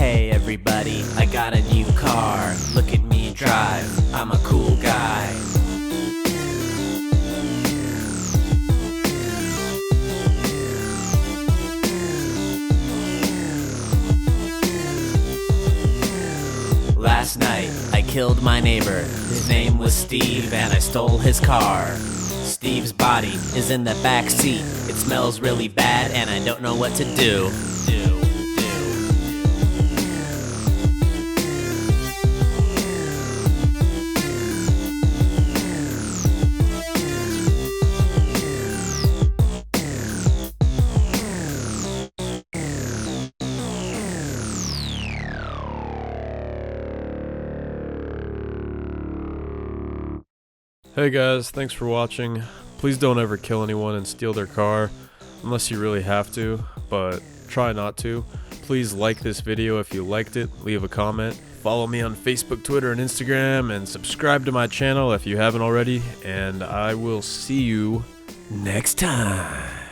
Hey everybody, I got a new car. Look at me drive, I'm a cool guy. Last night, I killed my neighbor. His name was Steve and I stole his car. Steve's body is in the back seat. It smells really bad and I don't know what to do. Hey guys, thanks for watching. Please don't ever kill anyone and steal their car, unless you really have to, but try not to. Please like this video if you liked it, leave a comment, follow me on Facebook, Twitter, and Instagram, and subscribe to my channel if you haven't already, and I will see you next time.